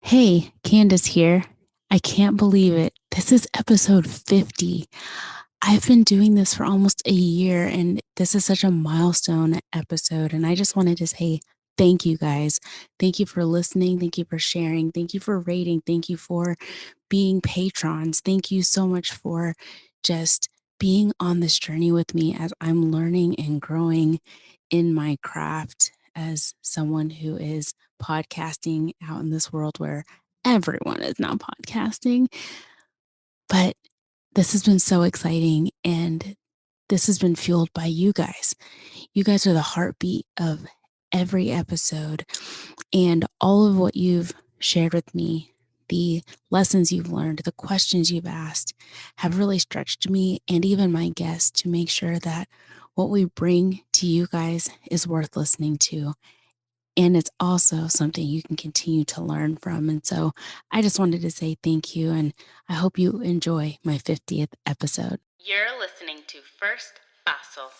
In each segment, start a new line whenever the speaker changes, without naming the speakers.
Hey, Candace here. I can't believe it. This is episode 50. I've been doing this for almost a year, and this is such a milestone episode. And I just wanted to say thank you guys. Thank you for listening. Thank you for sharing. Thank you for rating. Thank you for being patrons. Thank you so much for just being on this journey with me as I'm learning and growing in my craft as someone who is podcasting out in this world where everyone is now podcasting. But this has been so exciting, and this has been fueled by you guys. You guys are the heartbeat of every episode, and all of what you've shared with me, the lessons you've learned, the questions you've asked have really stretched me and even my guests to make sure that what we bring to you guys is worth listening to. And it's also something you can continue to learn from. And so I just wanted to say thank you. And I hope you enjoy my 50th episode. You're listening to First Fossil.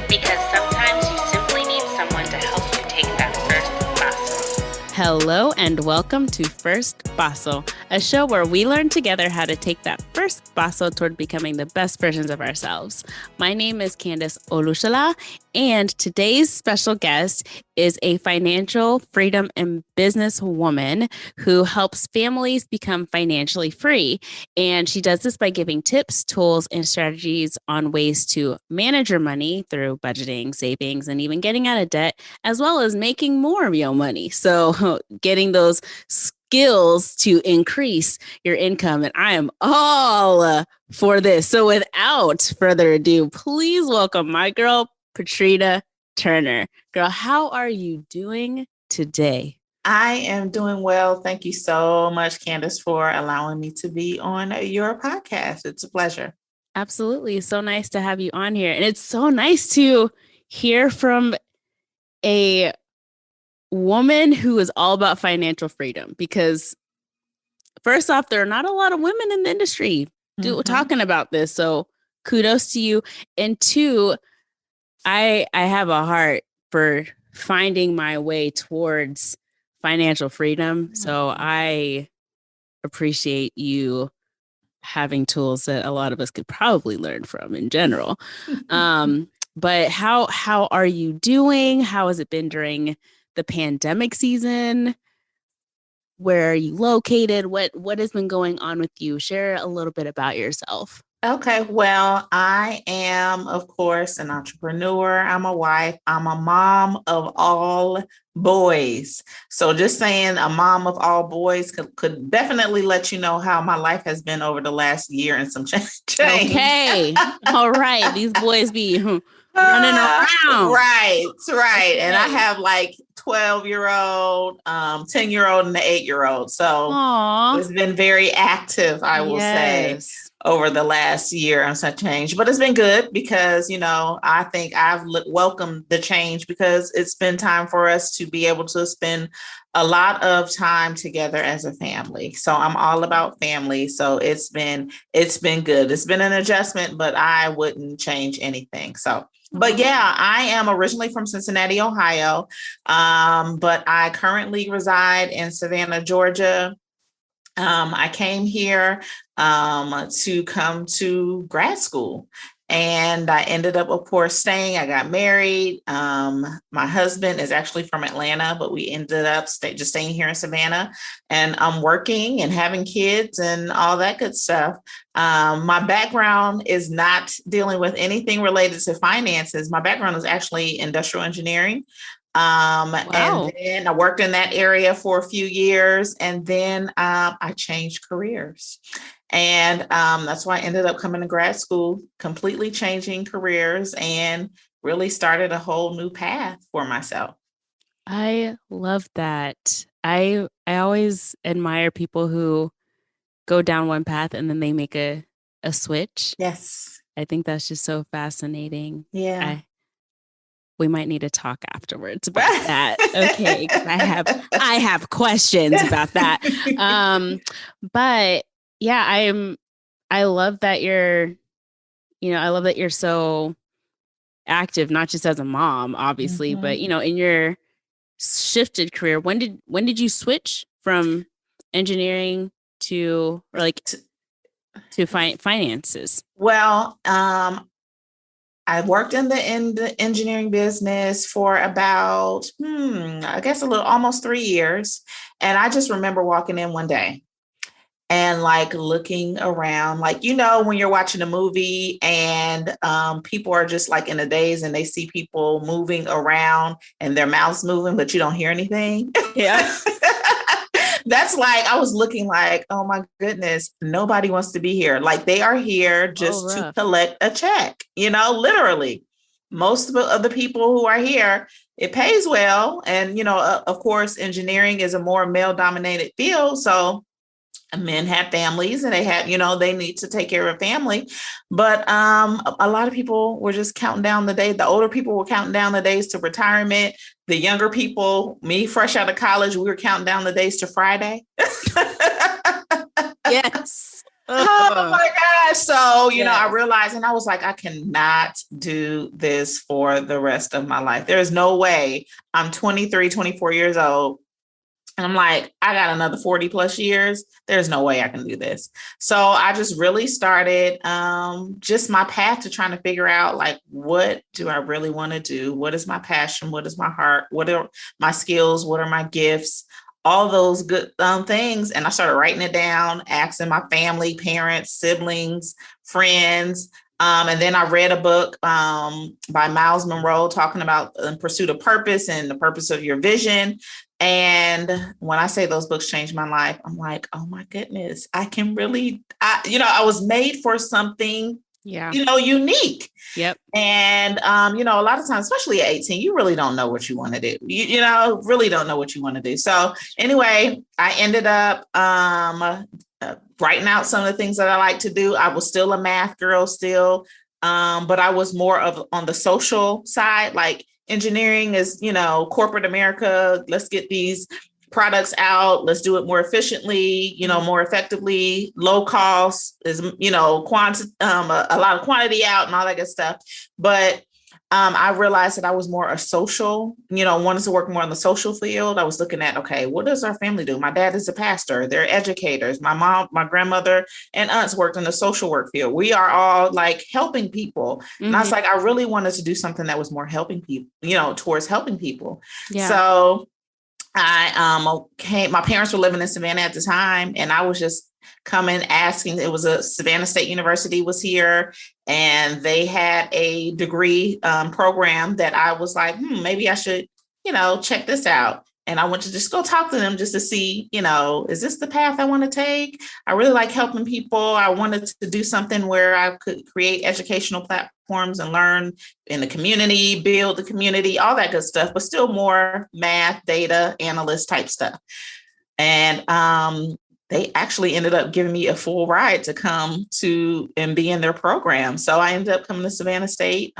Because sometimes you simply need someone to help you take that first fossil. Hello and welcome to First Fossil, a show where we learn together how to take that first fossil toward becoming the best versions of ourselves. My name is Candace Olushala, and today's special guest is a financial freedom and business woman who helps families become financially free. And she does this by giving tips, tools, and strategies on ways to manage your money through budgeting, savings, and even getting out of debt, as well as making more of your money. So getting those skills to increase your income. And I am all for this. So without further ado, please welcome my girl, Patrina Turner. Girl, how are you doing today?
I am doing well. Thank you so much, Candace, for allowing me to be on your podcast. It's a pleasure.
Absolutely. So nice to have you on here. And it's so nice to hear from a woman who is all about financial freedom, because first off, there are not a lot of women in the industry talking about this. So kudos to you. And two, I have a heart for finding my way towards financial freedom. So I appreciate you having tools that a lot of us could probably learn from in general. But how are you doing? How has it been during the pandemic season? Where are you located? What has been going on with you? Share a little bit about yourself.
Okay, well, I am, of course, an entrepreneur. I'm a wife. I'm a mom of all boys. So just saying a mom of all boys could definitely let you know how my life has been over the last year and some change.
Okay. All right. These boys be running around.
Right. And I have like 12-year-old, 10-year-old, and the 8-year-old. So It's been very active, I will say, over the last year and such change. But it's been good because, I think I've welcomed the change because it's been time for us to be able to spend a lot of time together as a family. So I'm all about family. So it's been good. It's been an adjustment, but I wouldn't change anything. So, but yeah, I am originally from Cincinnati, Ohio, but I currently reside in Savannah, Georgia. I came here to come to grad school. And I ended up, of course, staying. I got married. My husband is actually from Atlanta, but we ended up just staying here in Savannah. And I'm working and having kids and all that good stuff. My background is not dealing with anything related to finances. My background is actually industrial engineering.
Wow.
And then I worked in that area for a few years, and then I changed careers. And that's why I ended up coming to grad school, completely changing careers and really started a whole new path for myself.
I love that. I always admire people who go down one path and then they make a switch.
Yes.
I think that's just so fascinating.
Yeah.
We might need to talk afterwards about that. Okay. I have questions about that. But yeah, I love that I love that you're so active, not just as a mom, obviously, but in your shifted career. When did you switch from engineering to finances?
Well, I worked in the engineering business for about, I guess almost 3 years. And I just remember walking in one day and like looking around, like, when you're watching a movie and people are just like in a daze and they see people moving around and their mouths moving, but you don't hear anything.
Yeah.
That's like, I was looking like, oh my goodness, nobody wants to be here. Like they are here just to collect a check, literally. Most of the people who are here, it pays well. And, of course, engineering is a more male dominated field. So men have families and they have, they need to take care of a family. But a lot of people were just counting down the day. The older people were counting down the days to retirement. The younger people, me fresh out of college, we were counting down the days to Friday.
Yes.
Oh my gosh. So, I realized, and I was like, I cannot do this for the rest of my life. There is no way. I'm 23, 24 years old. And I'm like, I got another 40 plus years. There's no way I can do this. So I just really started just my path to trying to figure out, like, what do I really want to do? What is my passion? What is my heart? What are my skills? What are my gifts? All those good things. And I started writing it down, asking my family, parents, siblings, friends. And then I read a book by Miles Monroe talking about the pursuit of purpose and the purpose of your vision. And when I say those books changed my life, I'm like, oh my goodness, I can really, I was made for something, unique.
Yep.
And, a lot of times, especially at 18, you really don't know what you want to do. You really don't know what you want to do. So anyway, I ended up writing out some of the things that I like to do. I was still a math girl but I was more on the social side, like engineering is, corporate America. Let's get these products out. Let's do it more efficiently, more effectively, low cost is, a lot of quantity out and all that good stuff. But I realized that I was more a social, wanted to work more in the social field. I was looking at, okay, what does our family do? My dad is a pastor. They're educators. My mom, my grandmother and aunts worked in the social work field. We are all like helping people. Mm-hmm. And I was like, I really wanted to do something that was more helping people, towards helping people. Yeah. So my parents were living in Savannah at the time, and I was just coming asking. It was Savannah State University was here, and they had a degree program that I was like, maybe I should, check this out. And I went to just go talk to them just to see, is this the path I want to take? I really like helping people. I wanted to do something where I could create educational platforms and learn in the community, build the community, all that good stuff, but still more math, data, analyst type stuff. And they actually ended up giving me a full ride to come to and be in their program. So I ended up coming to Savannah State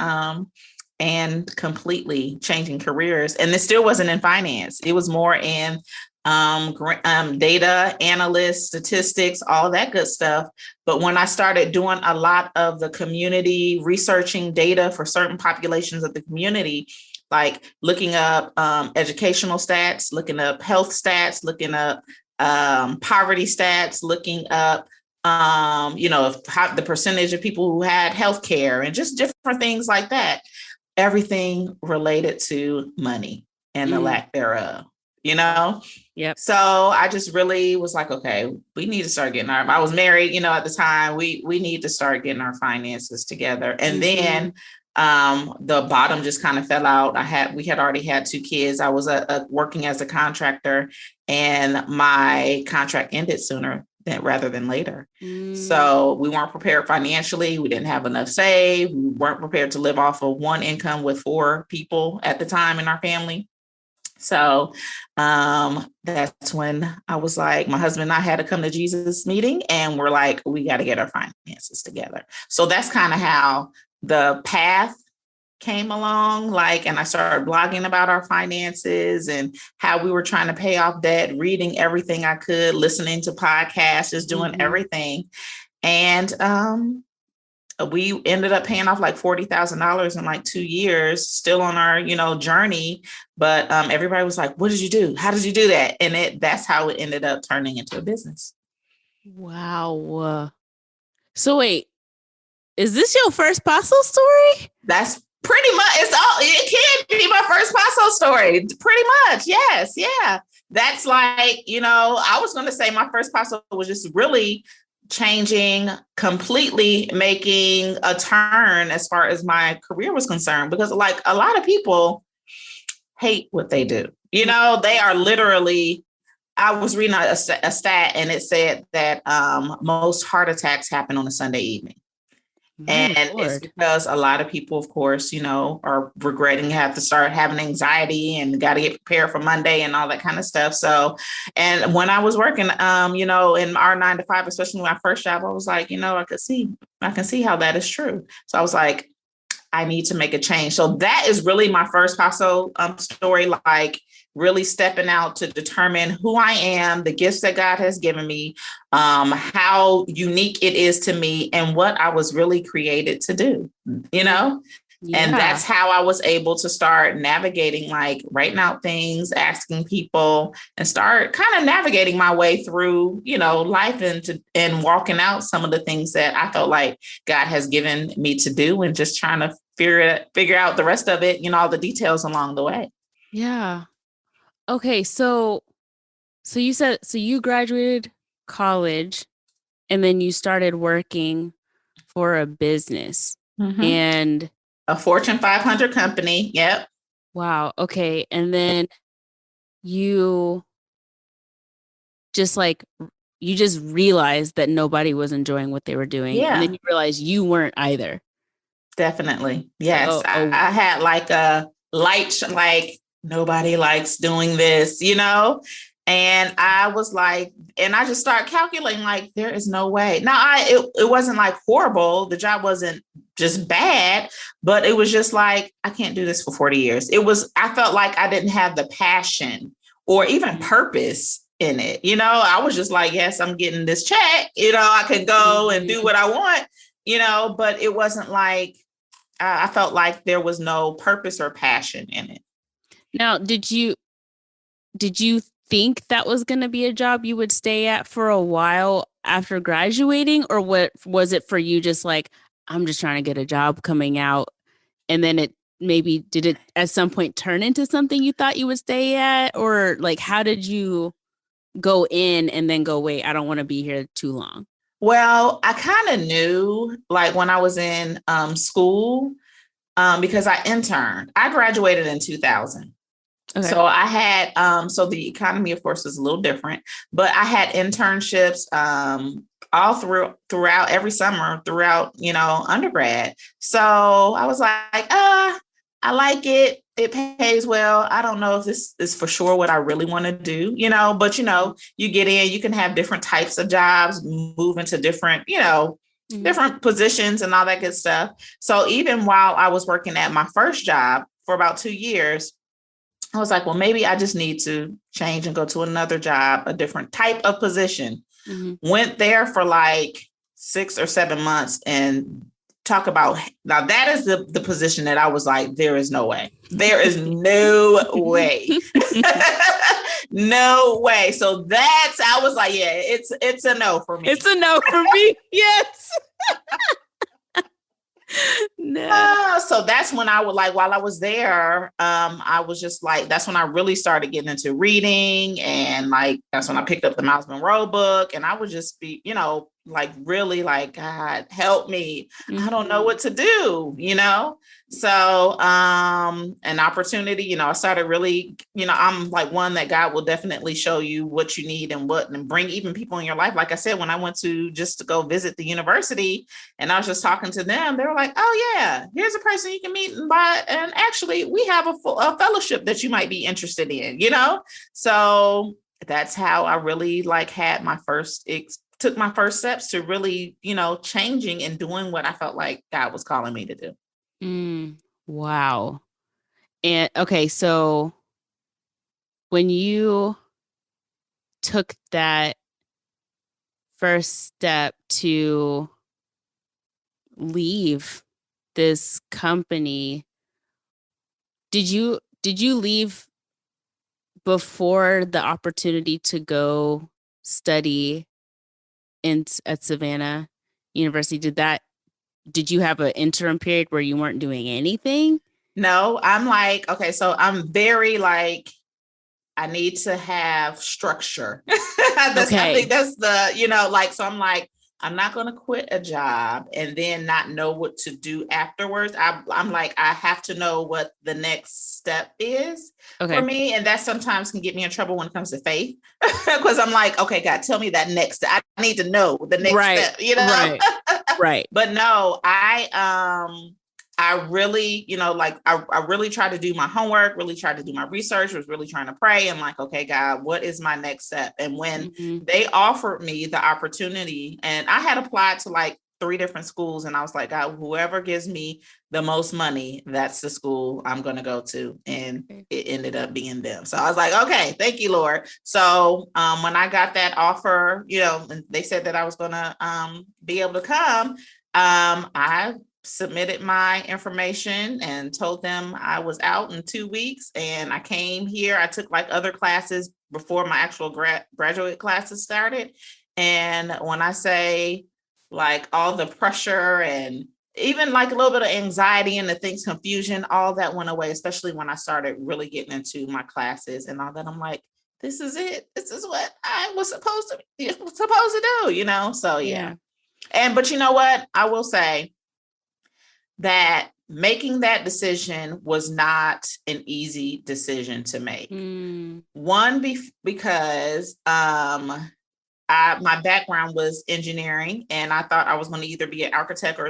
and completely changing careers. And it still wasn't in finance. It was more in data, analysts, statistics, all that good stuff. But when I started doing a lot of the community, researching data for certain populations of the community, like looking up educational stats, looking up health stats, looking up poverty stats, looking up, how the percentage of people who had healthcare and just different things like that. Everything related to money and the lack thereof, Yep. So I just really was like, okay, we need to start getting I was married, at the time, we need to start getting our finances together. And then the bottom just kind of fell out. We had already had 2 kids. I was working as a contractor, and my contract ended sooner rather than later. So we weren't prepared financially. We didn't have enough saved. We weren't prepared to live off of one income with 4 people at the time in our family. So that's when I was like, my husband and I had to come to Jesus meeting, and we're like, we got to get our finances together. So that's kind of how the path came along, and I started blogging about our finances and how we were trying to pay off debt, reading everything I could, listening to podcasts, just doing everything. And we ended up paying off like $40,000 in like 2 years, still on our, journey. But everybody was like, what did you do? How did you do that? And that's how it ended up turning into a business.
Wow. So wait, is this your first Paso story?
That's pretty much, it can be my first Paso story. Pretty much. Yes. Yeah. That's like, I was going to say my first Paso was just really changing completely, making a turn as far as my career was concerned, because like a lot of people hate what they do. They are literally, I was reading a stat and it said that most heart attacks happen on a Sunday evening. It's because a lot of people, of course, are regretting have to start having anxiety and got to get prepared for Monday and all that kind of stuff. So, and when I was working, in our 9 to 5, especially my first job, I was like, I can see how that is true. So I was like, I need to make a change. So that is really my first Paso story, like really stepping out to determine who I am, the gifts that God has given me, how unique it is to me, and what I was really created to do, Yeah. And that's how I was able to start navigating, like writing out things, asking people, and start kind of navigating my way through, life and walking out some of the things that I felt like God has given me to do, and just trying to figure out the rest of it, all the details along the way.
Yeah. Okay. So you said, you graduated college and then you started working for a business and
a Fortune 500 company. Yep.
Wow. Okay. And then you just realized that nobody was enjoying what they were doing. Yeah. And then you realized you weren't either.
Definitely. Yes. I had like a light, like nobody likes doing this, And I was like, and I just started calculating, like, there is no way. Now, it wasn't like horrible. The job wasn't just bad, but it was just like, I can't do this for 40 years. I felt like I didn't have the passion or even purpose in it. I was just like, yes, I'm getting this check, I could go and do what I want, but it wasn't like, I felt like there was no purpose or passion in it.
Now, did you think that was going to be a job you would stay at for a while after graduating, or what was it for you? Just like, I'm just trying to get a job coming out, and then did it at some point turn into something you thought you would stay at, or like, how did you go in and then go, wait, I don't want to be here too long?
Well, I kind of knew, like when I was in school, because I interned. I graduated in 2000. Okay. So I had, so the economy, of course, is a little different, but I had internships all throughout every summer throughout, undergrad. So I was like, I like it. It pays well. I don't know if this is for sure what I really want to do, but, you get in, you can have different types of jobs, move into different, different positions and all that good stuff. So even while I was working at my first job for about 2 years, I was like, well, maybe I just need to change and go to another job, a different type of position. Went there for like 6 or 7 months and talk about, now that is the position that I was like, there is no way. There is no way. No way. So I was like, yeah, it's a no for me.
It's a no for me. Yes.
No. So that's when I would like, while I was there, I was just like, that's when I really started getting into reading, and like, that's when I picked up the Miles Monroe book, and I would just be, like really like, God help me. I don't know what to do, So, an opportunity, I started really, I'm like one that God will definitely show you what you need and bring even people in your life. Like I said, when I went to go visit the university and I was just talking to them, they were like, oh yeah, here's a person you can meet and actually we have a fellowship that you might be interested in, So that's how I really like had my took my first steps to really, changing and doing what I felt like God was calling me to do.
Wow. And okay, so when you took that first step to leave this company, did you leave before the opportunity to go study at Savannah University? Did you have an interim period where you weren't doing anything?
No, I'm like, okay, so I'm very like, I need to have structure. I think that's the, like, so I'm like, I'm not going to quit a job and then not know what to do afterwards. I'm like, I have to know what the next step is for me. And that sometimes can get me in trouble when it comes to faith. Because I'm like, okay, God, tell me that next step. I need to know the next step,
Right.
But no, I really, like I really tried to do my homework, really tried to do my research, was really trying to pray and like, okay, God, what is my next step? And when they offered me the opportunity, and I had applied to like 3 different schools, and I was like, God, whoever gives me the most money, that's the school I'm going to go to. And it ended up being them. So I was like, okay, thank you, Lord. So when I got that offer, and they said that I was going to be able to come, I submitted my information and told them I was out in 2 weeks, and I came here. I took like other classes before my actual graduate classes started. And when I say like all the pressure and even like a little bit of anxiety and the things, confusion, all that went away, especially when I started really getting into my classes and all that. I'm like, this is it. This is what I was supposed to do, So yeah. But you know what? I will say that making that decision was not an easy decision to make. One, because my background was engineering, and I thought I was going to either be an architect or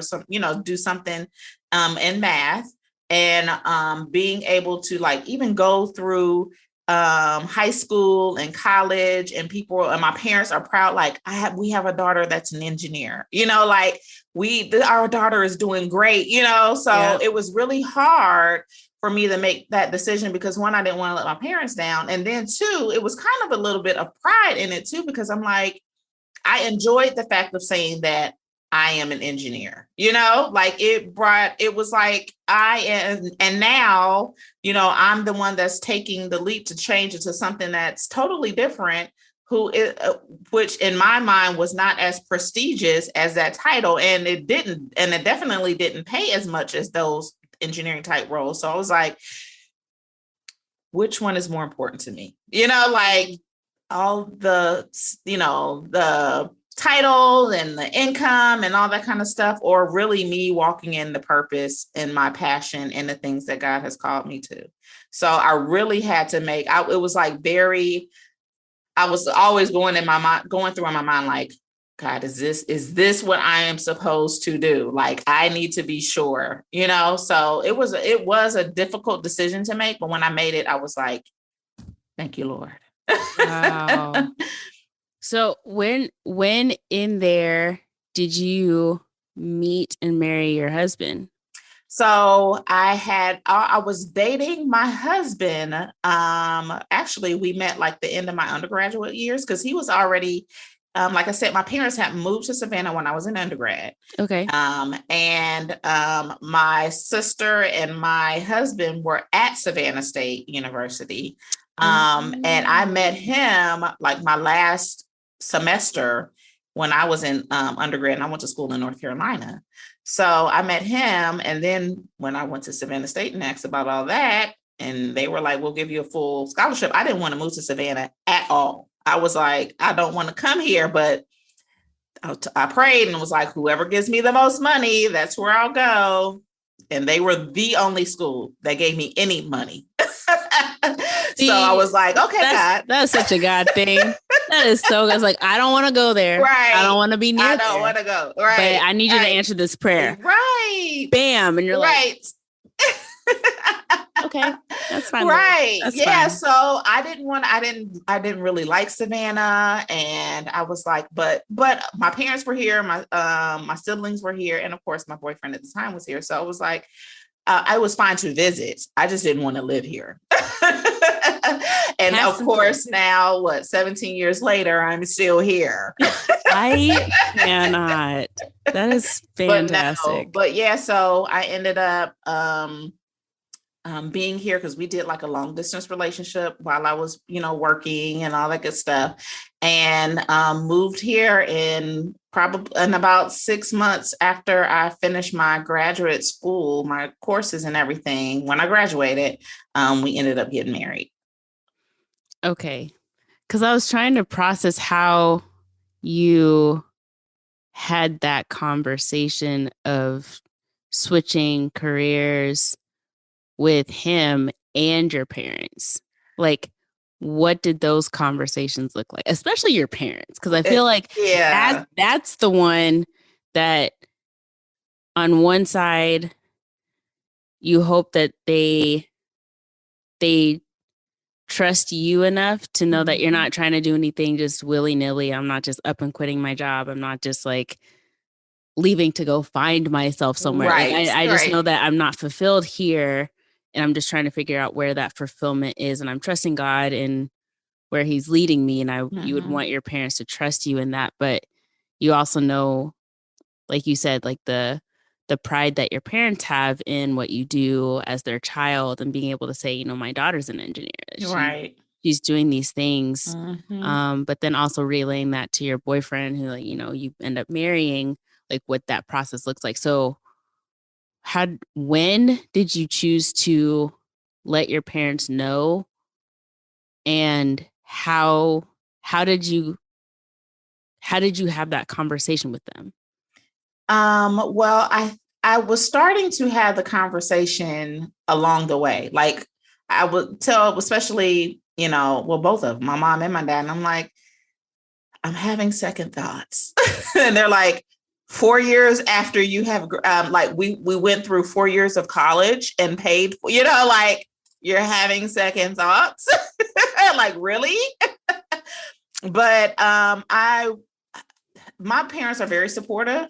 do something in math. And being able to like even go through high school and college, and people and my parents are proud, like we have a daughter that's an engineer, like our daughter is doing great, so it was really hard for me to make that decision, because 1, I didn't want to let my parents down, and then 2, it was kind of a little bit of pride in it too, because I'm like, I enjoyed the fact of saying that I am an engineer, like it was like I am, and now, I'm the one that's taking the leap to change it to something that's totally different, which in my mind was not as prestigious as that title. And it definitely didn't pay as much as those engineering type roles. So I was like, which one is more important to me? Like all the, the title and the income and all that kind of stuff, or really me walking in the purpose and my passion and the things that God has called me to. So I really had to it was like I was always going through in my mind, like, God, is this what I am supposed to do? Like, I need to be sure, so it was a difficult decision to make. But when I made it, I was like, thank you, Lord.
Wow. So when in there did you meet and marry your husband?
So I was dating my husband. Actually, we met like the end of my undergraduate years, because he was already, like I said, my parents had moved to Savannah when I was in undergrad.
Okay.
And my sister and my husband were at Savannah State University. And I met him like my last semester when I was in undergrad, and I went to school in North Carolina. So I met him. And then when I went to Savannah State and asked about all that, and they were like, we'll give you a full scholarship, I didn't want to move to Savannah at all. I was like, I don't want to come here, but I prayed and was like, whoever gives me the most money, that's where I'll go. And they were the only school that gave me any money. So I was like, okay, God.
That's such a God thing. That is so good. It's like, I don't want to go there.
Right.
I don't want to be near there.
I don't want to go. Right.
But I need you to answer this prayer.
Right.
Bam. And you're
right.
Okay, that's fine.
Right.
That's
yeah.
fine.
So I didn't really like Savannah. And I was like, but my parents were here. My siblings were here. And of course my boyfriend at the time was here. So I was like, I was fine to visit. I just didn't want to live here. And of course, now 17 years later, I'm still here.
I cannot. That is fantastic.
But yeah, so I ended up being here because we did like a long distance relationship while I was, working and all that good stuff, and moved here in about 6 months after I finished my graduate school, my courses and everything. When I graduated, we ended up getting married.
Okay. Because I was trying to process how you had that conversation of switching careers with him and your parents. Like, what did those conversations look like? Especially your parents, because I feel like that's the one that on one side you hope that they trust you enough to know that you're not trying to do anything just willy-nilly. I'm not just up and quitting my job. I'm not just like leaving to go find myself somewhere.
Right.
Like, I just know that I'm not fulfilled here, and I'm just trying to figure out where that fulfillment is. And I'm trusting God and where he's leading me. And you would want your parents to trust you in that. But you also know, like you said, like the pride that your parents have in what you do as their child, and being able to say, my daughter's an engineer.
Right.
She's doing these things. But then also relaying that to your boyfriend who, like, you end up marrying, like what that process looks like. So when did you choose to let your parents know, and how did you have that conversation with them?
Well, I was starting to have the conversation along the way. Like, I would tell, especially, both of them, my mom and my dad, and I'm like, I'm having second thoughts. And they're like, 4 years after you have, we went through 4 years of college and paid, like, you're having second thoughts. Like, really? But my parents are very supportive.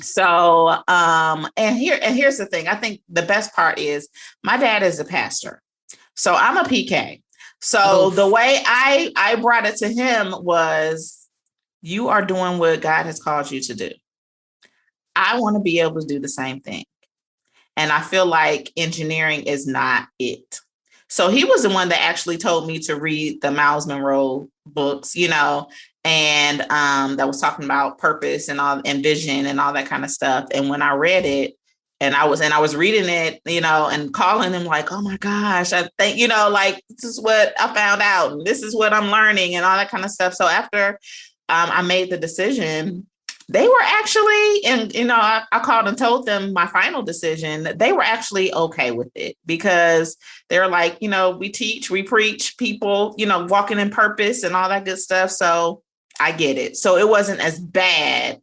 So, and here's the thing. I think the best part is my dad is a pastor. So I'm a PK. So the way I brought it to him was, you are doing what God has called you to do. I want to be able to do the same thing. And I feel like engineering is not it. So he was the one that actually told me to read the Miles Monroe books, and that was talking about purpose and vision and all that kind of stuff. And when I read it, and I was reading it, and calling him like, oh my gosh, I think, like, this is what I found out, and this is what I'm learning, and all that kind of stuff. So after I made the decision, they were actually, and, I called and told them my final decision. They were actually okay with it, because they're like, we teach, we preach people, walking in purpose and all that good stuff. So I get it. So it wasn't as bad,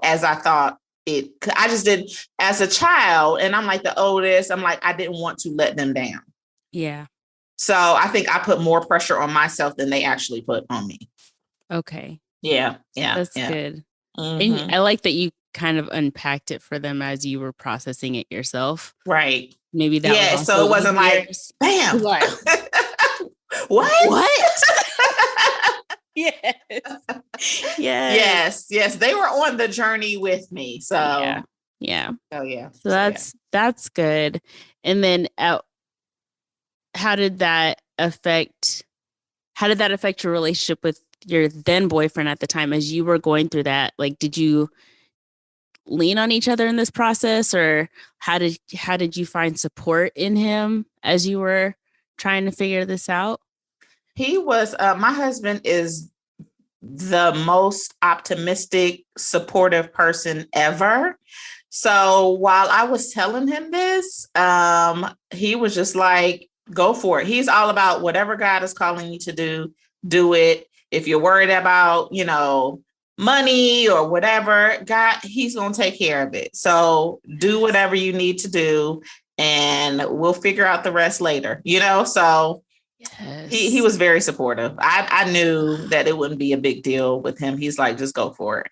as I thought it. I just did, as a child, and I'm like the oldest, I'm like, I didn't want to let them down.
Yeah.
So I think I put more pressure on myself than they actually put on me.
Okay.
Yeah.
That's good. And I like that you kind of unpacked it for them as you were processing it yourself.
Right.
Maybe that.
Yeah. So it wasn't like, bam. What? Yes. Yes. They were on the journey with me. So
yeah.
Oh yeah.
So that's good. And then how did that affect your relationship with your then boyfriend at the time as you were going through that? Like, did you lean on each other in this process, or how did you find support in him as you were trying to figure this out?
He was, my husband is the most optimistic, supportive person ever. So while I was telling him this, he was just like, go for it. He's all about whatever God is calling you to do it. If you're worried about, money or whatever, God, he's going to take care of it. So do whatever you need to do, and we'll figure out the rest later, So yes. He was very supportive. I knew that it wouldn't be a big deal with him. He's like, just go for it.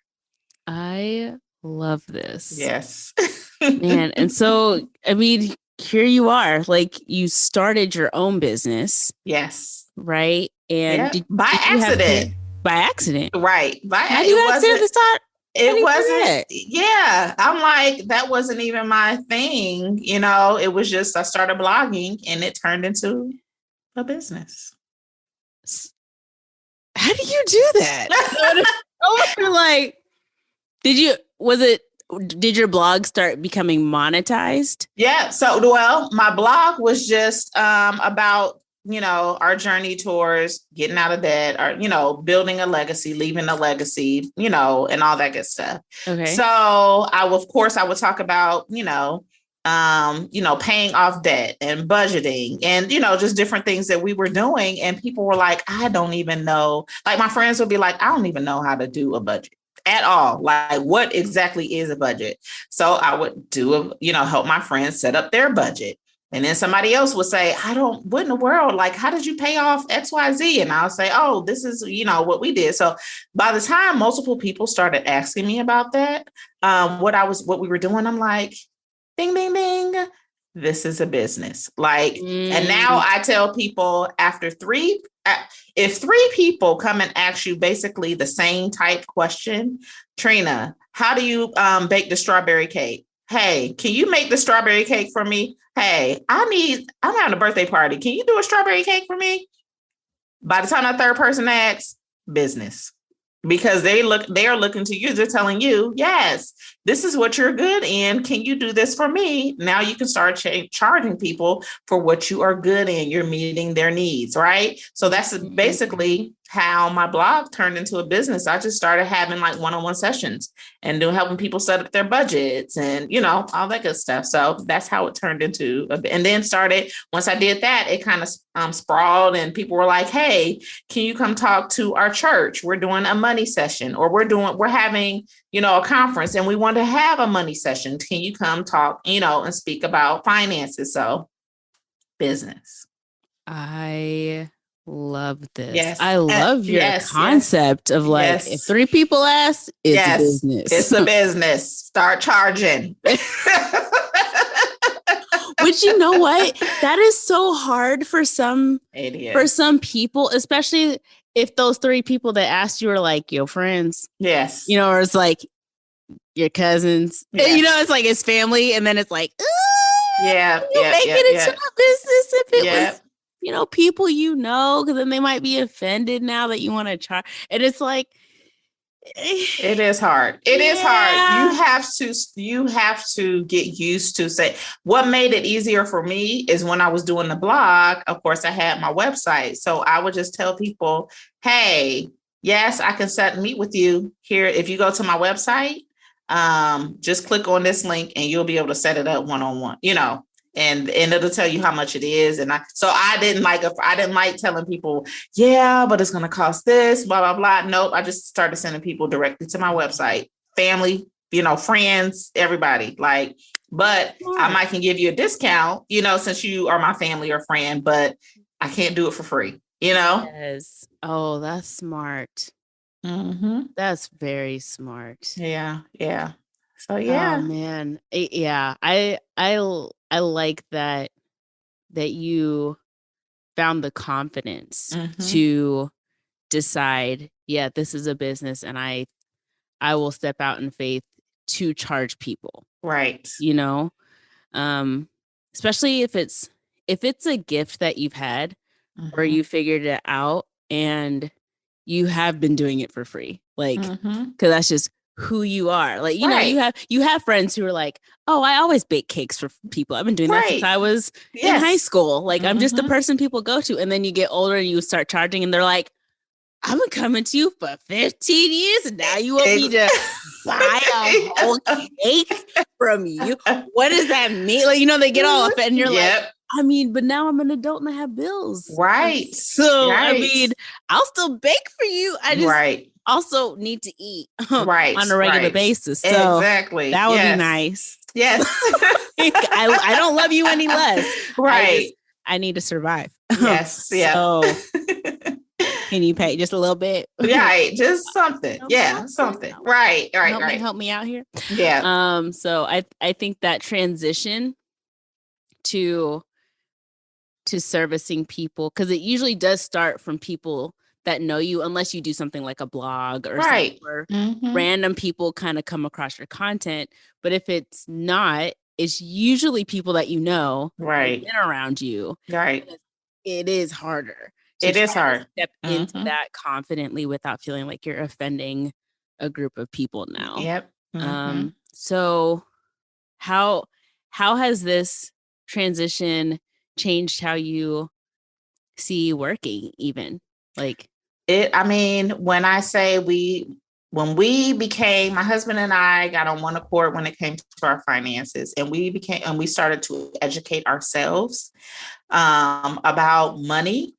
I love this.
Yes.
Man. And so, I mean, here you are, like you started your own business.
Yes.
Right. And
by accident.
By accident.
Right.
How do you accident the start?
It wasn't. Yeah. I'm like, that wasn't even my thing. It was just, I started blogging and it turned into a business.
How do you do that? Like, did your blog start becoming monetized?
Yeah. So, my blog was just about, our journey towards getting out of debt or, building a legacy, leaving a legacy, and all that good stuff.
Okay.
So I would talk about, paying off debt and budgeting and, just different things that we were doing. And people were like, I don't even know. Like my friends would be like, I don't even know how to do a budget at all. Like what exactly is a budget? So I would help my friends set up their budget. And then somebody else would say, what in the world? Like, how did you pay off XYZ? And I'll say, oh, this is, what we did. So by the time multiple people started asking me about that, what we were doing, I'm like, ding, ding, ding. This is a business. Like, and now I tell people if 3 people come and ask you basically the same type question, Trina, how do you bake the strawberry cake? Hey, can you make the strawberry cake for me? Hey, I'm having a birthday party. Can you do a strawberry cake for me? By the time that third person asks, business. Because they are looking to you. They're telling you, yes, this is what you're good in. Can you do this for me? Now you can start charging people for what you are good in. You're meeting their needs, right? So that's basically how my blog turned into a business. I just started having like one-on-one sessions and helping people set up their budgets and, all that good stuff. So that's how it turned into, and then once I did that, it kind of sprawled and people were like, hey, can you come talk to our church? We're doing a money session or we're having, a conference and we want to have a money session. Can you come talk, and speak about finances? So business.
I love this.
Yes.
I love your concept of like, if 3 people ask, it's a business.
It's a business. Start charging.
Which, you know what? That is so hard for some people, especially if those 3 people that asked you are like your friends.
Yes.
Or it's like your cousins. Yes. It's like his family. And then it's like, make it into a business if it was people because then they might be offended now that you want to charge. And it's like,
it is hard. It is hard. You have to get used to say what made it easier for me is when I was doing the blog, of course, I had my website. So I would just tell people, hey, yes, I can meet with you here. If you go to my website, just click on this link and you'll be able to set it up one-on-one, and it'll tell you how much it is. And I didn't like telling people, yeah, but it's going to cost this, blah, blah, blah. Nope. I just started sending people directly to my website, family, friends, everybody but I can give you a discount, since you are my family or friend, but I can't do it for free,
Yes. Oh, that's smart.
Mm-hmm.
That's very smart.
Yeah. Yeah. So, yeah.
Oh, man. Yeah. I like that you found the confidence to decide, this is a business and I will step out in faith to charge people.
Right.
Especially if it's a gift that you've had or you figured it out and you have been doing it for free. Like, because that's just who you are. Like, you have friends who are like, oh, I always bake cakes for people. I've been doing that since I was in high school. Like, I'm just the person people go to. And then you get older and you start charging and they're like, I've been coming to you for 15 years and now you want me to buy a whole cake from you. What does that mean? Like, they get all offended and you're like, but now I'm an adult and I have bills.
Right.
So, I'll still bake for you. I just also need to eat on a regular basis. So
exactly.
That would be nice.
Yes.
I don't love you any less.
Right.
I need to survive.
Yes. Yeah.
So, Can you pay just a little bit?
Right, just something. Yeah, something. Right.
Help me out here.
Yeah.
So I think that transition to servicing people, because it usually does start from people that know you, unless you do something like a blog or something where random people kind of come across your content. But if it's not, it's usually people that you know,
right,
been around you.
Right.
It is harder.
It is hard.
Step into that confidently without feeling like you're offending a group of people now.
Yep.
So how has this transition changed how you see working, even? Like
it, I mean, when I say when we became, my husband and I got on one accord when it came to our finances, and we started to educate ourselves about money.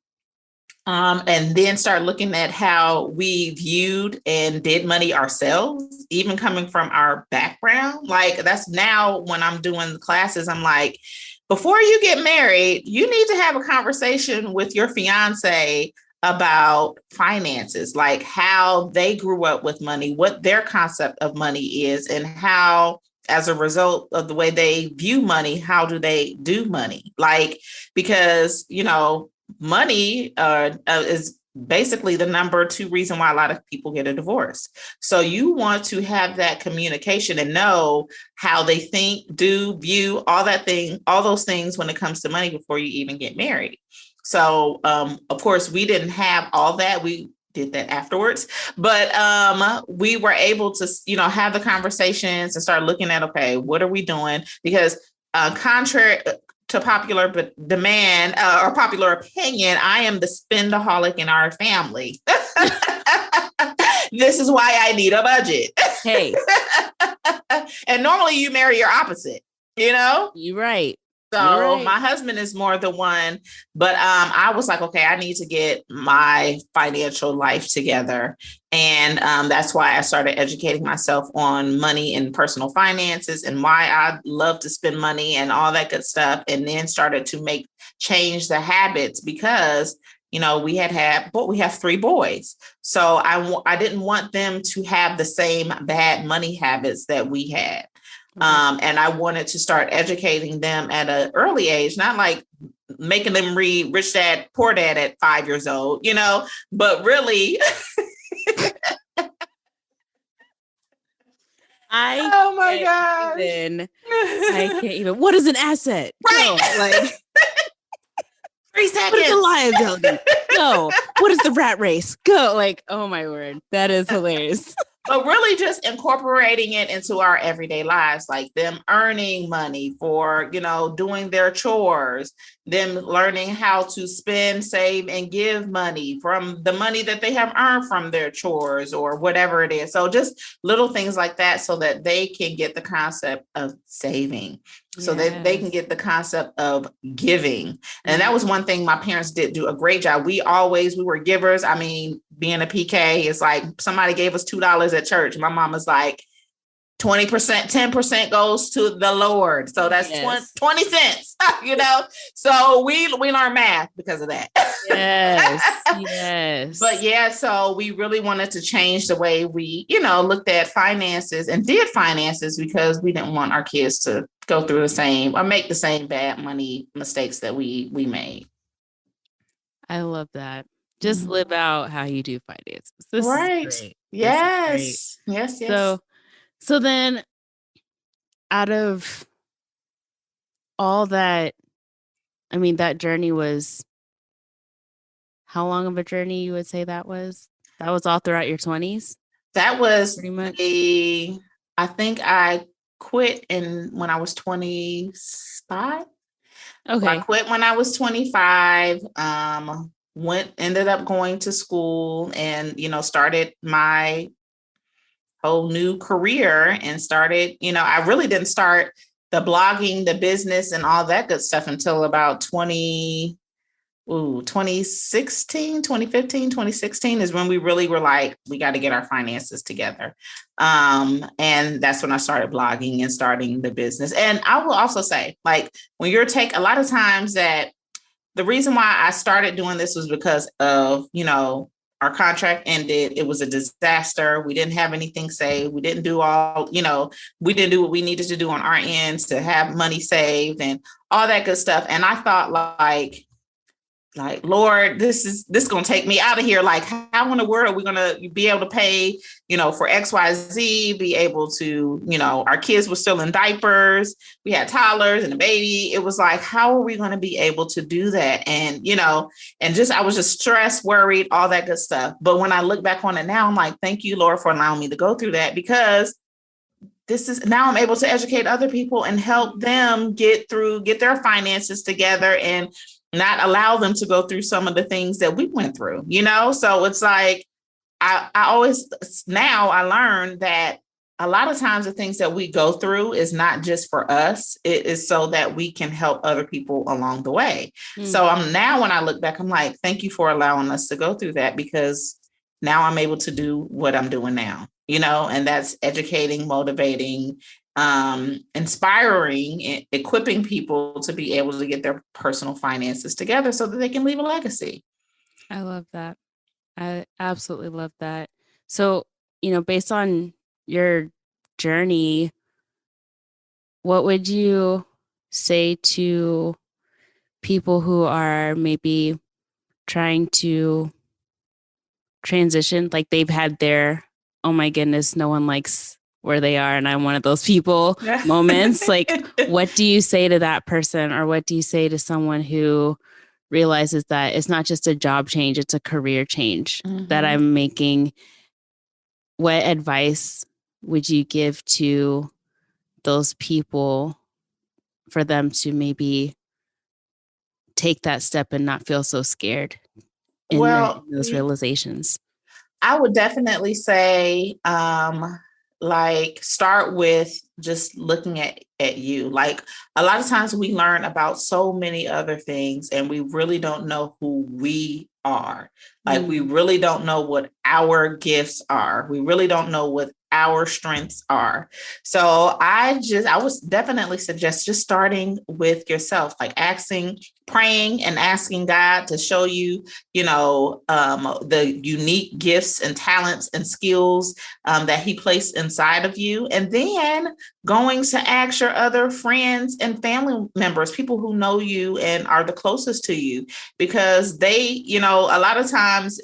And then start looking at how we viewed and did money ourselves, even coming from our background. Like, that's now when I'm doing classes, I'm like, before you get married, you need to have a conversation with your fiance about finances, like how they grew up with money, what their concept of money is, and how, as a result of the way they view money, how do they do money? Like, because, money is basically the number 2 reason why a lot of people get a divorce. So you want to have that communication and know how they think, do, view, all those things when it comes to money before you even get married. So, of course, we didn't have all that. We did that afterwards, but we were able to, have the conversations and start looking at, okay, what are we doing? Because contrary to popular demand or popular opinion, I am the spendaholic in our family. This is why I need a budget.
Hey.
And normally you marry your opposite,
You're right.
So my husband is more the one, but I was like, okay, I need to get my financial life together. And that's why I started educating myself on money and personal finances and why I love to spend money and all that good stuff. And then started to change the habits because, we have 3 boys. So I didn't want them to have the same bad money habits that we had. And I wanted to start educating them at an early age, not like making them read Rich Dad, Poor Dad at 5 years old, but really. Oh my gosh.
I can't even. What is an asset?
Right.
No, like
3 seconds.
What is a liability? No. What is the rat race? Go. Like, oh my word. That is hilarious.
But really just incorporating it into our everyday lives, like them earning money for, doing their chores, them learning how to spend, save, and give money from the money that they have earned from their chores or whatever it is. So just little things like that so that they can get the concept of saving. So that they can get the concept of giving. And that was one thing my parents did do a great job. We were givers. I mean, being a PK, it's like somebody gave us $2 at church. My mom was like, 20%, 10% goes to the Lord. So that's 20 cents, So we learned math because of that.
Yes.
But so we really wanted to change the way we, looked at finances and did finances because we didn't want our kids to go through the same or make the same bad money mistakes that we made.
I love that. Just live out how you do finances. This
right.
is great.
Yes. Yes.
So then out of all that, I mean, that journey was, how long of a journey you would say that was? That was all throughout your 20s?
That was
pretty much.
I think I quit when I was 25.
Okay.
So I quit when I was 25. Ended up going to school and, started my whole new career and started, I really didn't start the blogging, the business and all that good stuff until about 2016, 2015, 2016 is when we really were like, we got to get our finances together. And that's when I started blogging and starting the business. And I will also say, like, when a lot of times that the reason why I started doing this was because of, our contract ended. It was a disaster. We didn't have anything saved. We didn't do we didn't do what we needed to do on our ends to have money saved and all that good stuff. And I thought like, Lord, this is going to take me out of here. Like, how in the world are we going to be able to pay, for XYZ, be able to, our kids were still in diapers. We had toddlers and a baby. It was like, how are we going to be able to do that? And, I was just stressed, worried, all that good stuff. But when I look back on it now, I'm like, thank you, Lord, for allowing me to go through that, because now I'm able to educate other people and help them get their finances together and not allow them to go through some of the things that we went through, So it's like, I learned that a lot of times the things that we go through is not just for us. It is so that we can help other people along the way. Mm. So now when I look back, I'm like, thank you for allowing us to go through that, because now I'm able to do what I'm doing now, and that's educating, motivating, inspiring, equipping people to be able to get their personal finances together so that they can leave a legacy.
I love that. I absolutely love that. So, based on your journey, what would you say to people who are maybe trying to transition? Like, they've had their, oh my goodness, no one likes where they are, and I'm one of those people moments. Like, what do you say to that person, or what do you say to someone who realizes that it's not just a job change, it's a career change that I'm making? What advice would you give to those people for them to maybe take that step and not feel so scared in those realizations?
I would definitely say, start with just looking at you. Like, a lot of times we learn about so many other things and we really don't know who we are. Like, we really don't know what our gifts are. We really don't know what our strengths are. So I would definitely suggest just starting with yourself, like praying and asking God to show you, the unique gifts and talents and skills that he placed inside of you. And then going to ask your other friends and family members, people who know you and are the closest to you, because they, a lot of times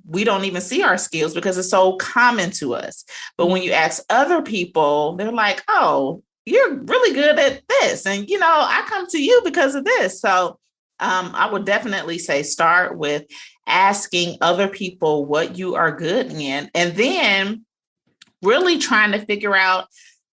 we don't even see our skills because it's so common to us. But when you ask other people, they're like, oh, you're really good at this. And, I come to you because of this. So I would definitely say start with asking other people what you are good in, and then really trying to figure out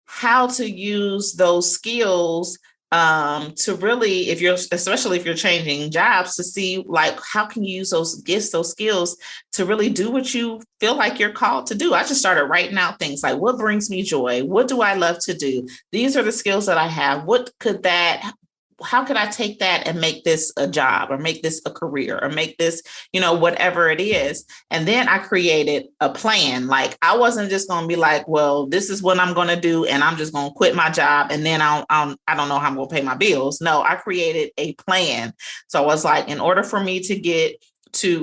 how to use those skills to really, especially if you're changing jobs, to see like, how can you use those gifts, those skills to really do what you feel like you're called to do. I just started writing out things like, what brings me joy? What do I love to do? These are the skills that I have. How could I take that and make this a job, or make this a career, or make this, whatever it is. And then I created a plan. Like, I wasn't just going to be like, well, this is what I'm going to do, and I'm just going to quit my job, and then I don't know how I'm going to pay my bills. No, I created a plan. So I was like, in order for me to get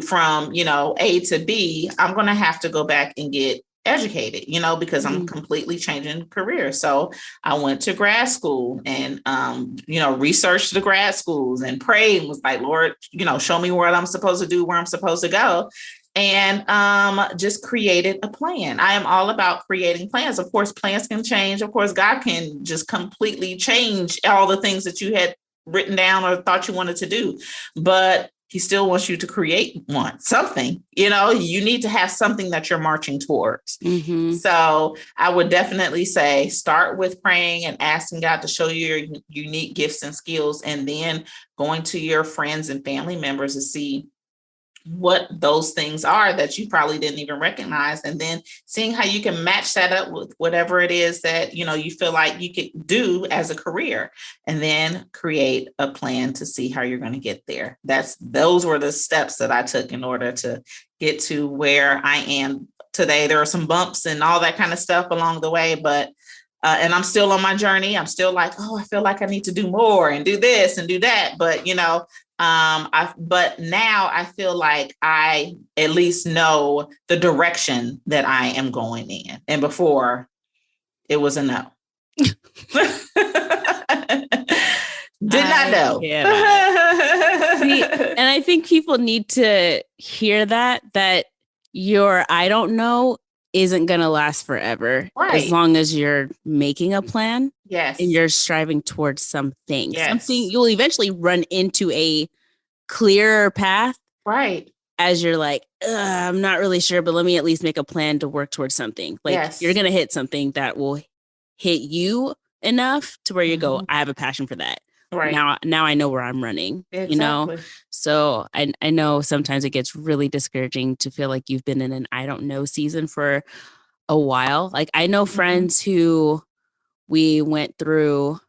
from A to B, I'm going to have to go back and get educated, because I'm completely changing careers. So I went to grad school and, researched the grad schools and prayed and was like, Lord, show me what I'm supposed to do, where I'm supposed to go. And just created a plan. I am all about creating plans. Of course, plans can change. Of course, God can just completely change all the things that you had written down or thought you wanted to do. But he still wants you to create something, you need to have something that you're marching towards. So I would definitely say start with praying and asking God to show you your unique gifts and skills, and then going to your friends and family members to see what those things are that you probably didn't even recognize, and then seeing how you can match that up with whatever it is that you feel like you could do as a career, and then create a plan to see how you're going to get there. Those were the steps that I took in order to get to where I am today. There are some bumps and all that kind of stuff along the way, but and I'm still on my journey. I'm still like, oh, I feel like I need to do more and do this and do that. But, But now I feel like I at least know the direction that I am going in. And before it was a no. Did not know.
See, and I think people need to hear that your I don't know isn't going to last forever.
Right.
As long as you're making a plan.
Yes.
And you're striving towards something.
Yes.
Something you'll eventually run into a clearer path.
Right.
As you're like, I'm not really sure, but let me at least make a plan to work towards something. Like you're going to hit something that will hit you enough to where you go, I have a passion for that.
Right.
Now I know where I'm running,
exactly.
You know? So I know sometimes it gets really discouraging to feel like you've been in an I don't know season for a while. Like I know friends who we went through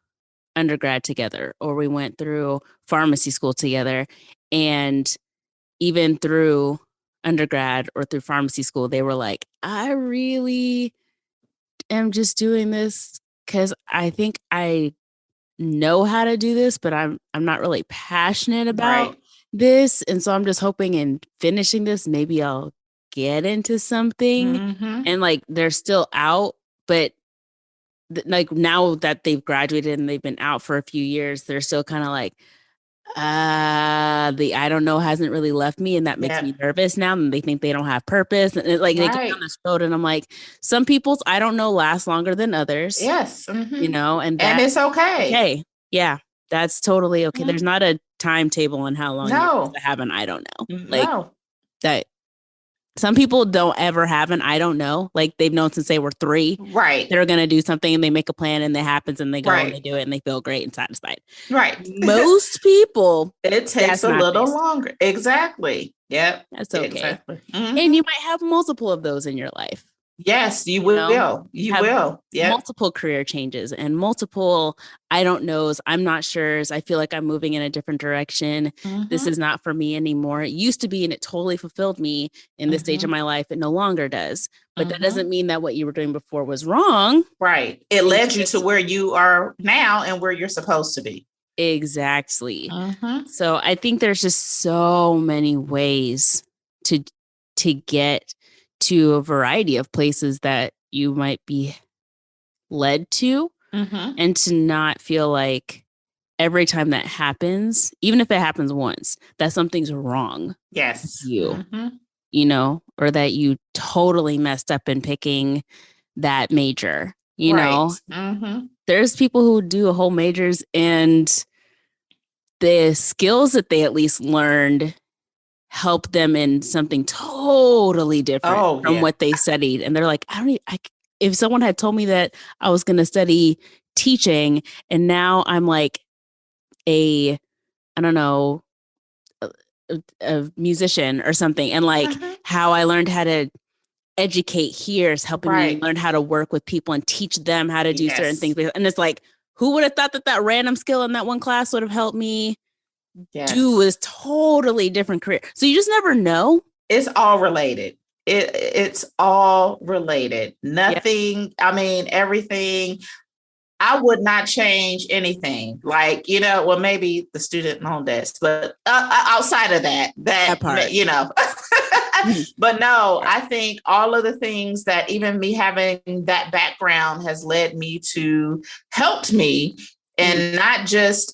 undergrad together, or we went through pharmacy school together, and even through undergrad or through pharmacy school, they were like, I really am just doing this because I think I know how to do this, but I'm not really passionate about this. And so I'm just hoping in finishing this, maybe I'll get into something. And like they're still out, but like now that they've graduated and they've been out for a few years, they're still kind of like, the I don't know hasn't really left me, and that makes me nervous now, and they think they don't have purpose, and it, like they go down this road, and I'm like, some people's I don't know last longer than others.
Yes.
You know, and
it's okay.
Okay. Yeah, that's totally okay. There's not a timetable on how long you have an I don't know. Like that. Some people don't ever have an I don't know. Like they've known since they were 3.
Right.
They're going to do something and they make a plan and it happens and they go and they do it and they feel great and satisfied.
Right.
Most people.
It takes a little longer. Exactly. Yep.
That's okay. Exactly. And you might have multiple of those in your life.
Yes, you will. You will. Yeah.
Multiple career changes and multiple I don't knows. I'm not sure. I feel like I'm moving in a different direction. This is not for me anymore. It used to be, and it totally fulfilled me in this stage of my life. It no longer does. But that doesn't mean that what you were doing before was wrong.
Right. It led you to where you are now and where you're supposed to be.
Exactly. So I think there's just so many ways to get to a variety of places that you might be led to, and to not feel like every time that happens, even if it happens once, that something's wrong.
Yes.
With you, you know, or that you totally messed up in picking that major, you know, there's people who do whole majors and the skills that they at least learned help them in something totally different from what they studied. And they're like, if someone had told me that I was going to study teaching and now I'm like I don't know, a musician or something. And like how I learned how to educate here is helping me learn how to work with people and teach them how to do certain things. And it's like, who would have thought that random skill in that one class would have helped me do a totally different career? So you just never know.
It's all related. It's all related. Nothing. I mean, everything. I would not change anything. Like, you know, well, maybe the student loan debt, but outside of that part, you know, but no, I think all of the things that even me having that background has led me to helped me. And not just,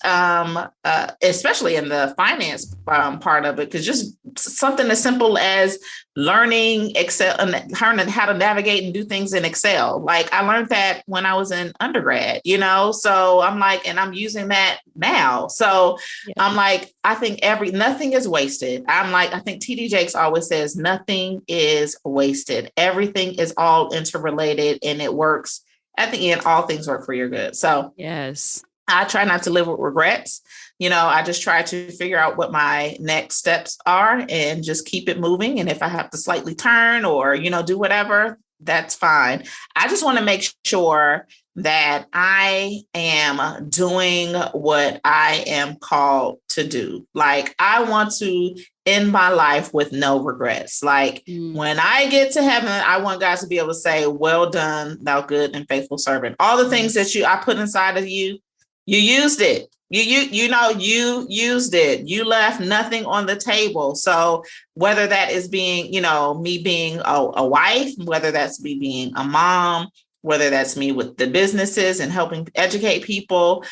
especially in the finance part of it, because just something as simple as learning Excel and learning how to navigate and do things in Excel. Like I learned that when I was in undergrad, you know, so I'm like, and I'm using that now. So I'm like, I think nothing is wasted. I'm like, I think TD Jakes always says nothing is wasted. Everything is all interrelated and it works. At the end, all things work for your good. So
yes.
I try not to live with regrets. You know, I just try to figure out what my next steps are and just keep it moving. And if I have to slightly turn or, you know, do whatever, that's fine. I just want to make sure that I am doing what I am called to do. Like I want to end my life with no regrets. Like when I get to heaven, I want God to be able to say, well done, thou good and faithful servant. All the things that I put inside of you, you used it. You used it. You left nothing on the table. So whether that is being, me being a wife, whether that's me being a mom, whether that's me with the businesses and helping educate people,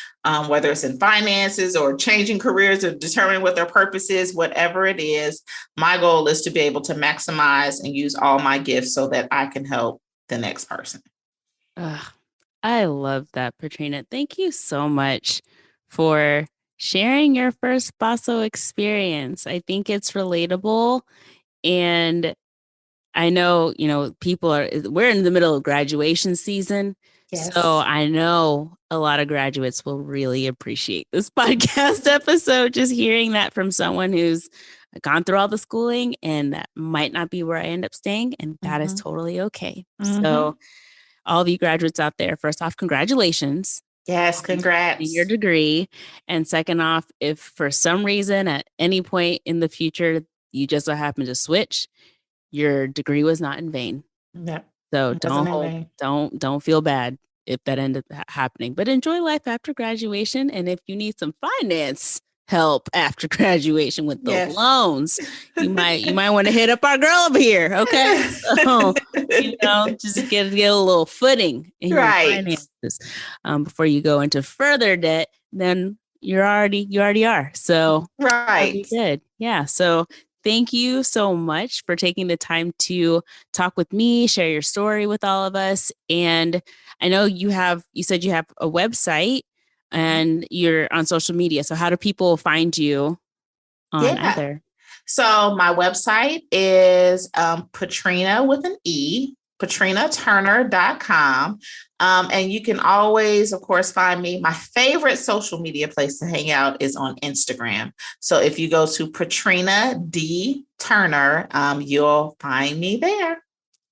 whether it's in finances or changing careers or determining what their purpose is, whatever it is, my goal is to be able to maximize and use all my gifts so that I can help the next person.
I love that, Patrina. Thank you so much for sharing your first Basso experience. I think it's relatable. And I know, we're in the middle of graduation season. Yes. So I know a lot of graduates will really appreciate this podcast episode, just hearing that from someone who's gone through all the schooling, and that might not be where I end up staying. And that is totally okay. So all of you graduates out there, first off, congratulations.
Yes, congrats.
Your degree. And second off, if for some reason at any point in the future you just so happen to switch, your degree was not in vain.
Yeah.
So don't feel bad if that ended up happening. But enjoy life after graduation. And if you need some finance help after graduation with those loans, you might want to hit up our girl over here. Okay. So, just get a little footing in your finances before you go into further debt. Then you already are. So good. Yeah. So thank you so much for taking the time to talk with me, share your story with all of us. And I know you said you have a website and you're on social media. So how do people find you on either?
So my website is Patrina with an E, patrinaturner.com. And you can always, of course, find me. My favorite social media place to hang out is on Instagram. So if you go to Patrina D. Turner, you'll find me there.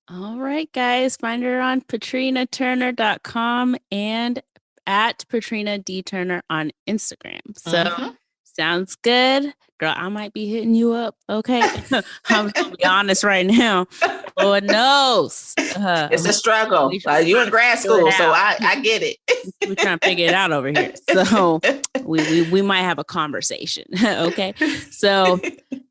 All right, guys, find her on patrinaturner.com and at Patrina D. Turner on Instagram. So sounds good. Girl, I might be hitting you up. Okay. I'm going to be honest right now. Lord knows.
It's a struggle. You're in grad school, so I get it.
We're trying to figure it out over here. So we might have a conversation. Okay. So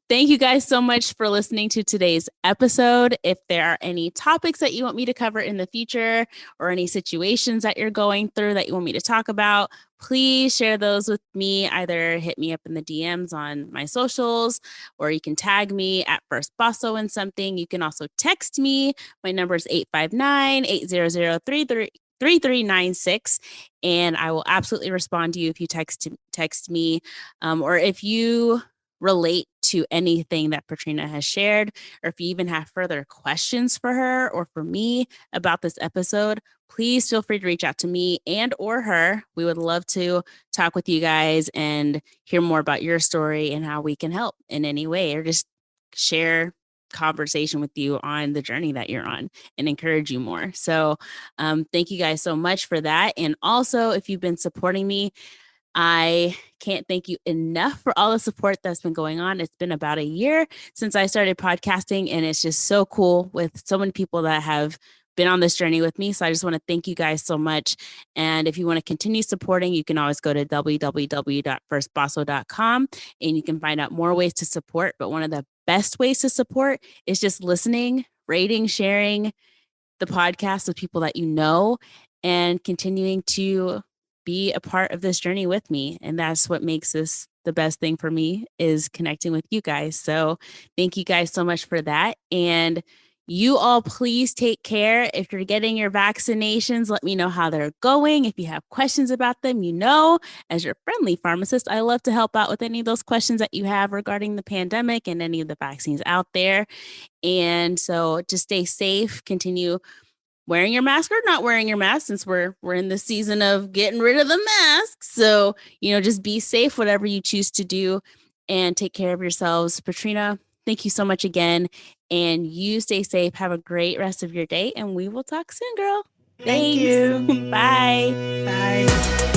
thank you guys so much for listening to today's episode. If there are any topics that you want me to cover in the future or any situations that you're going through that you want me to talk about, please share those with me. Either hit me up in the DMs on my socials, or you can tag me at First Basso in something. You can also text me. My number is 859-800-3396. And I will absolutely respond to you if you text me, or if you relate to anything that Patrina has shared, or if you even have further questions for her or for me about this episode, please feel free to reach out to me and or her. We would love to talk with you guys and hear more about your story and how we can help in any way, or just share conversation with you on the journey that you're on and encourage you more. So thank you guys so much for that. And also, if you've been supporting me, I can't thank you enough for all the support that's been going on. It's been about a year since I started podcasting, and it's just so cool with so many people that have been on this journey with me. So I just want to thank you guys so much. And if you want to continue supporting, you can always go to www.firstbasso.com and you can find out more ways to support. But one of the best ways to support is just listening, rating, sharing the podcast with people that you know, and continuing to be a part of this journey with me. And that's what makes this the best thing for me, is connecting with you guys. So thank you guys so much for that. And you all please take care. If you're getting your vaccinations, let me know how they're going. If you have questions about them, as your friendly pharmacist, I love to help out with any of those questions that you have regarding the pandemic and any of the vaccines out there. And so just stay safe, continue wearing your mask or not wearing your mask, since we're in the season of getting rid of the mask. So, just be safe, whatever you choose to do, and take care of yourselves. Patrina, thank you so much again. And you stay safe. Have a great rest of your day. And we will talk soon, girl.
Thank you.
Bye.
Bye.